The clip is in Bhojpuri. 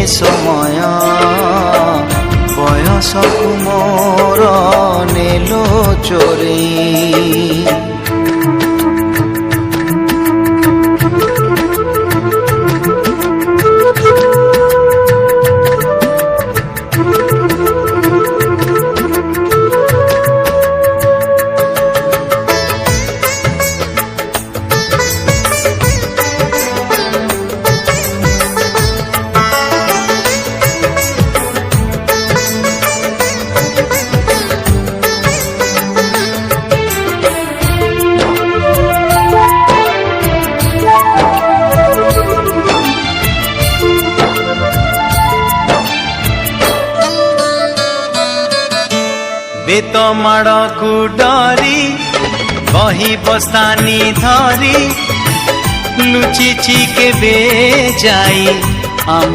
समय बयसकु मोर नेलो चोरेई। बेत माड़कु डरी बही बस्तानी धरी लुचिछि केबे जाई।